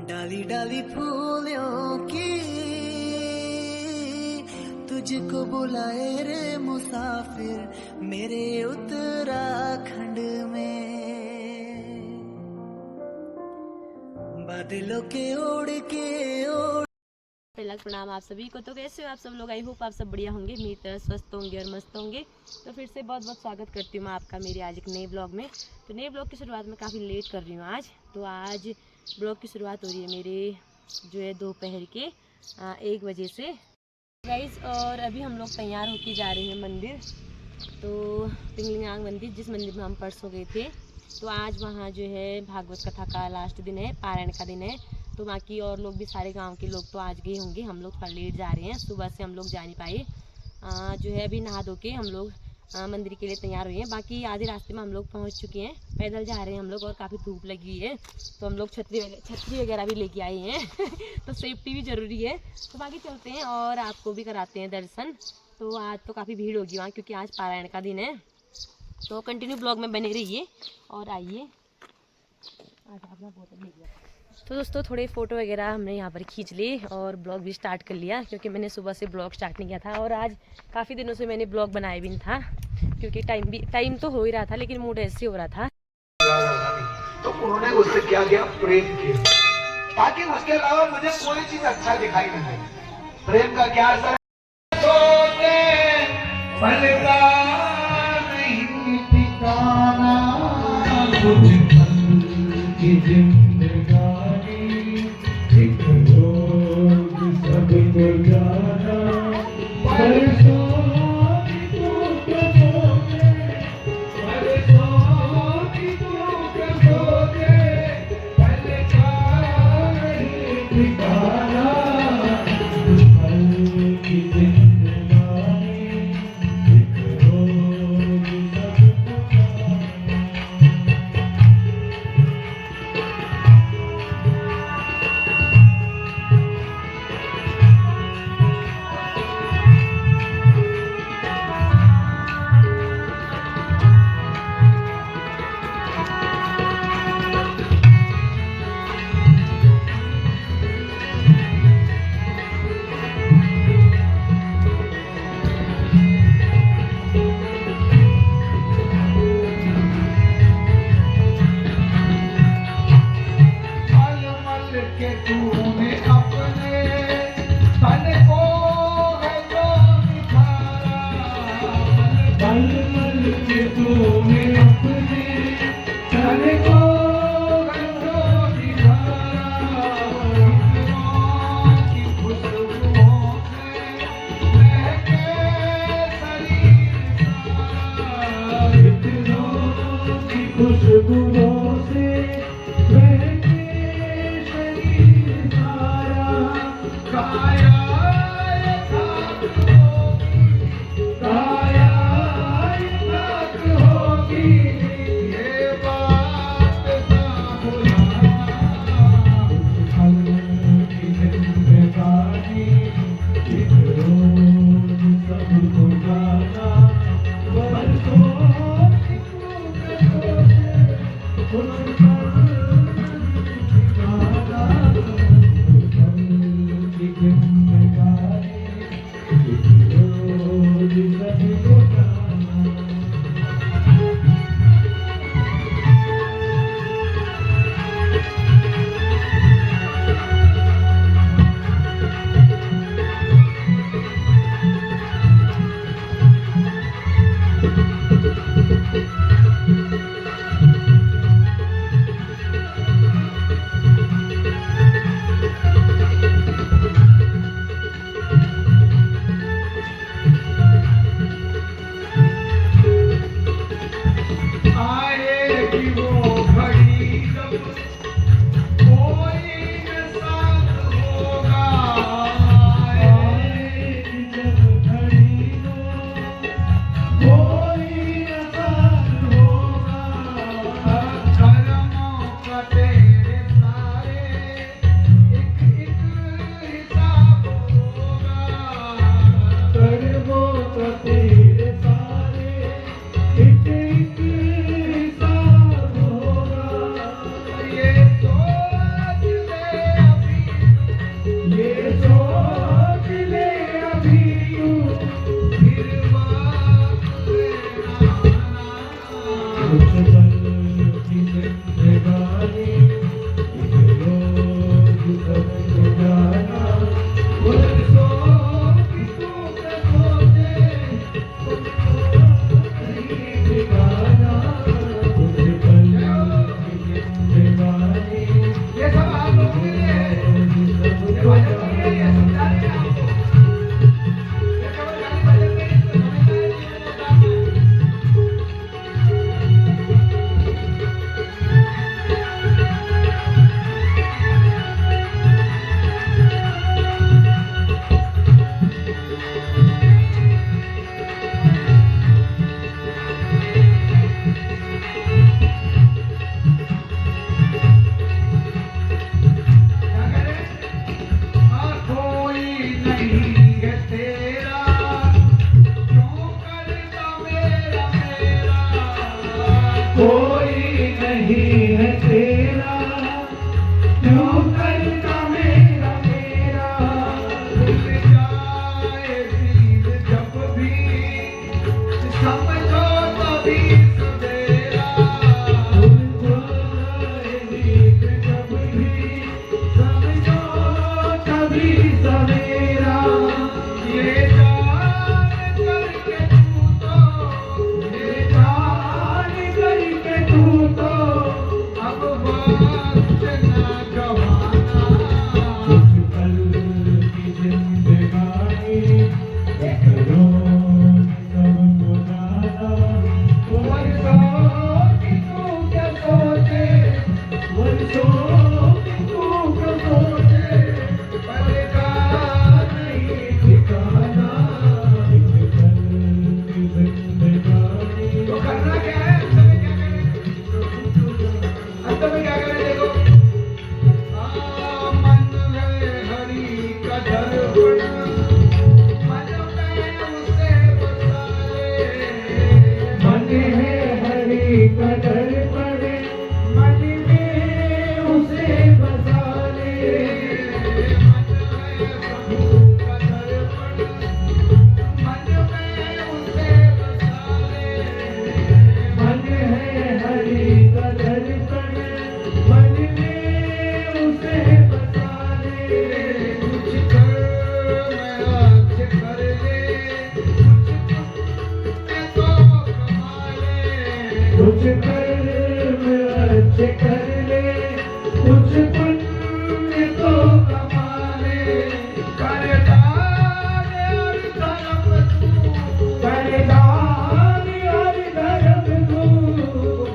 डाली डाली फूलों की तुझको बुलाए रे मुसाफिर मेरे उत्तराखंड में, बादलों के ओढ़ के ओढ़। पहला प्रणाम आप सभी को। तो कैसे हो आप सब लोग? आई होप आप सब बढ़िया होंगे, मेरी तरह स्वस्थ होंगे और मस्त होंगे। तो फिर से बहुत बहुत स्वागत करती हूँ मैं आपका मेरे आज एक नए ब्लॉग में। तो नए ब्लॉग की शुरुआत मैं काफ़ी लेट कर रही हूँ आज। तो आज ब्लॉग की शुरुआत हो रही है मेरे जो है दोपहर के 1 बजे से गाइस। और अभी हम लोग तैयार होके जा रहे हैं मंदिर, तो पिंगलियांग मंदिर, जिस मंदिर में हम परसों गए थे। तो आज वहाँ जो है भागवत कथा का लास्ट दिन है, पारायण का दिन है। तो बाकी और लोग भी, सारे गांव के लोग तो आज गए होंगे। हम लोग थोड़ा लेट जा रहे हैं, सुबह से हम लोग जा नहीं पाए। जो है अभी नहा धो के हम लोग मंदिर के लिए तैयार हुए हैं। बाकी आधे रास्ते में हम लोग पहुंच चुके हैं, पैदल जा रहे हैं हम लोग और काफ़ी धूप लगी हुई है। तो हम लोग छतरी वगैरह भी लेके आए हैं तो सेफ्टी भी ज़रूरी है। तो बाकी चलते हैं और आपको भी कराते हैं दर्शन। तो आज तो काफ़ी भीड़ होगी वहाँ, क्योंकि आज पारायण का दिन है। तो कंटिन्यू ब्लॉग में बने रहिए और आइए। तो दोस्तों थोड़े फ़ोटो वगैरह हमने यहाँ पर खींच लिए और ब्लॉग भी स्टार्ट कर लिया, क्योंकि मैंने सुबह से ब्लॉग स्टार्ट नहीं किया था। और आज काफ़ी दिनों से मैंने ब्लॉग बनाया भी नहीं था, क्योंकि टाइम तो हो ही रहा था, लेकिन मूड ऐसे हो रहा था। तो उन्होंने उससे क्या किया, प्रेम किया, ताकि उसके अलावा मुझे कोई चीज अच्छा दिखाई नहीं दे। प्रेम का क्या असर है? कुछ पुण्य तो कमाने, कर दान और धर्म तू, कर दान और धर्म तू,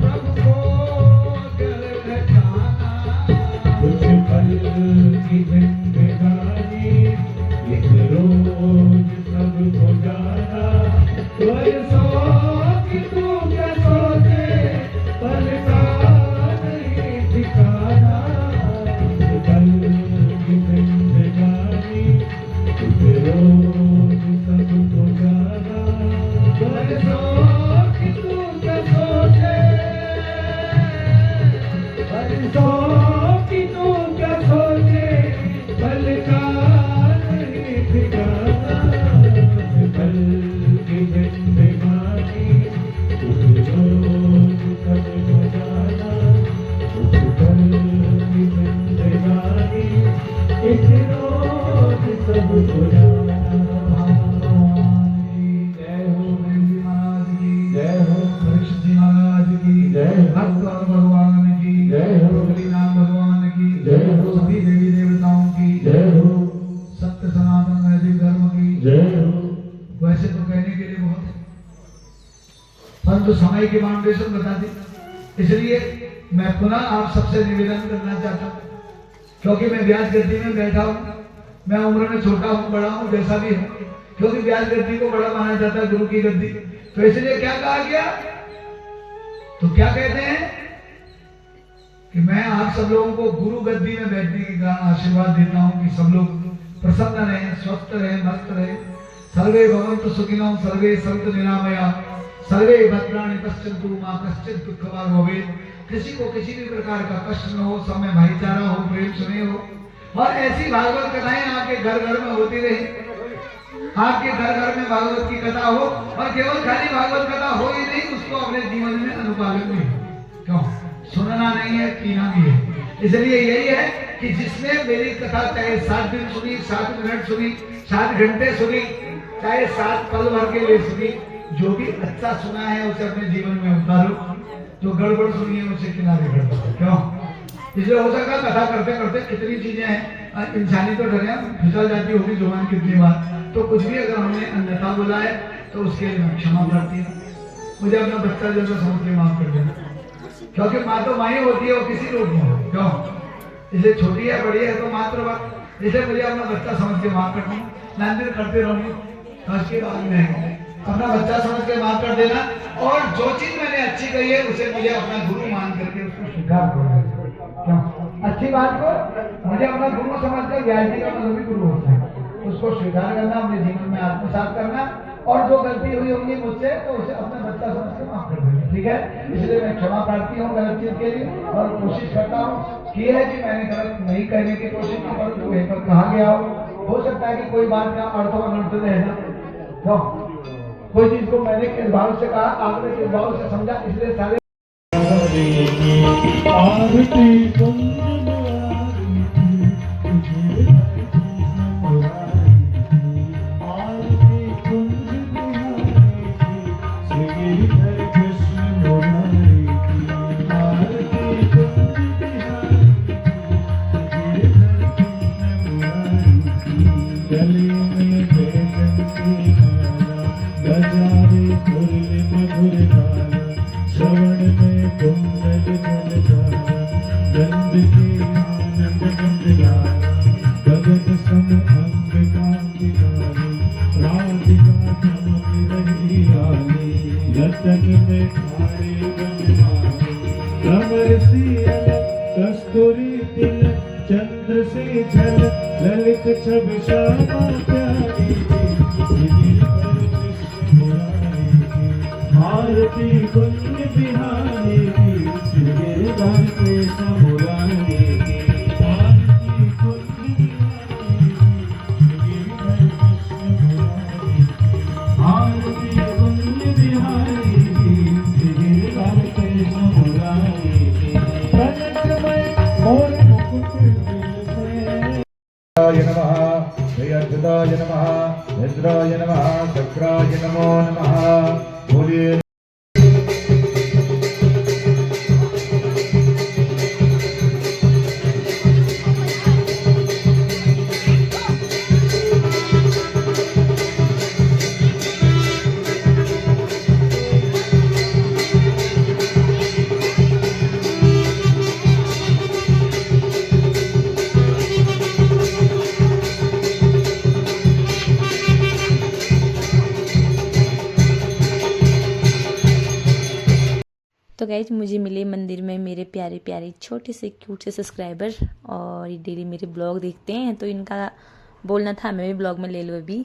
प्रभु को जल जाना। कुछ पल की जिंदगानी, एक रोज सबको जाना। बरसों की तू क्या सोचे, पल का नहीं ठिकाना। पल की जिंदगानी, एक रोज सबको जाना। बरसों की तू क्या सोचे, बरसों की तू क्या सोचे, पल का नहीं ठिकाना। पल की जिंदगानी, एक रोज सबको जाना। पल की जिंदगानी, एक रोज सबको जाना। जय हो गणेश महाराज की जय हो, कृष्ण जी महाराज की जय, भक्त और भगवान की जय हो, बद्रीनाथ भगवान की जय हो, सभी देवी देवताओं की जय हो, सत्य सनातन वैदिक धर्म की जय हो। वैसे तो कहने के लिए बहुत है, परंतु समय की बाउंडेशन बता दी, इसलिए मैं पुनः आप सबसे निवेदन करना चाहता हूँ, क्योंकि मैं व्यास गद्दी में बैठा हूँ। मैं उम्र में छोटा हूँ, बड़ा हूँ, जैसा भी हूँ, क्योंकि व्यास गद्दी को बड़ा माना जाता है, गुरु की गद्दी। तो इसलिए क्या कहा गया, तो क्या कहते हैं कि मैं आप सब लोगों को गुरु गद्दी में बैठने का आशीर्वाद देता हूँ कि सब लोग प्रसन्न रहें, स्वस्थ रहें, मस्त रहें। सर्वे भवन्तु सुखिनः, सर्वे सन्तु निरामया, सर्वे भद्राणि पश्यन्तु मा कश्चित् दुःखभाग् भवेत्। किसी को किसी भी प्रकार का कष्ट न हो, सब में भाईचारा हो, प्रेम स्नेह हो, और ऐसी भागवत कथाएं आपके घर घर में होती रही। आपके घर घर में भागवत की कथा हो, और केवल खाली भागवत कथा हो ही नहीं, उसको अपने जीवन में अनुपालन भी हो। क्यों? सुनना नहीं है, पीना भी है। इसलिए यही है कि जिसने मेरी कथा चाहे 7 दिन सुनी, 7 मिनट सुनी, 7 घंटे सुनी, चाहे 7 पल भर के लिए सुनी, जो भी अच्छा सुना है उसे अपने जीवन में उतारो, जो गड़बड़ सुनी है उसे किनारे कर दो। क्यों? इसलिए हो सकता कथा करते करते कितनी चीजें हैं, इंसानी तो डरे फिसल जाती होगी जुबान कितनी बार, तो कुछ भी अगर हमने अन्यथा बोला है तो उसके लिए मैं क्षमा प्रार्थी हूँ। मुझे अपना बच्चा जैसा समझ के माफ कर देना, क्योंकि माँ तो माँ ही होती है, वो किसी रूप में हो। क्यों? इसलिए छोटी है बड़ी है तो मात्र बात, इसलिए मुझे अपना बच्चा समझ के माफ कर देना, नांदर करते रहूंगी उसके बाद में अपना बच्चा समझ के माफ कर देना। और जो चीज मैंने अच्छी कही है उसे मुझे अपना गुरु मान करके उसको स्वीकार कर देना। क्यों? अच्छी बात को मुझे अपना गुरु समझकर, व्यास जी का मतलब भी गुरु होता है, उसको स्वीकार करना, अपने जीवन में आत्मसात करना, और जो गलती हुई होगी मुझसे तो उसे अपना बच्चा समझ के माफ कर देना। ठीक है? इसलिए मैं क्षमा प्रार्थी हूँ गलत चीज के लिए, और कोशिश करता हूँ कि है कि मैंने गलत नहीं कहने की कोशिश की, परंतु वहीं पर कहा गया हो सकता है कि कोई बात का अर्थ अनर्थ रहना। तो कोई चीज को मैंने किस भाव से कहा, आपने किस भाव से समझा, इसलिए सारे कस्तूरी तिलक चंद्र से झल ललित छवि श्यामा प्यारी आरती कुंज बिहारी गिरधर के समुरारी आरती कुंज आरती कुंज बिहारी गिरधर के समुरारी जयाच्युताय नमः, भद्राय नमः, चक्राय नमो नमः। बोलिए तो गाइज मुझे मिले मंदिर में मेरे प्यारे प्यारे छोटे से क्यूट से सब्सक्राइबर, और ये डेली मेरे ब्लॉग देखते हैं, तो इनका बोलना था मैं भी ब्लॉग में ले लो अभी।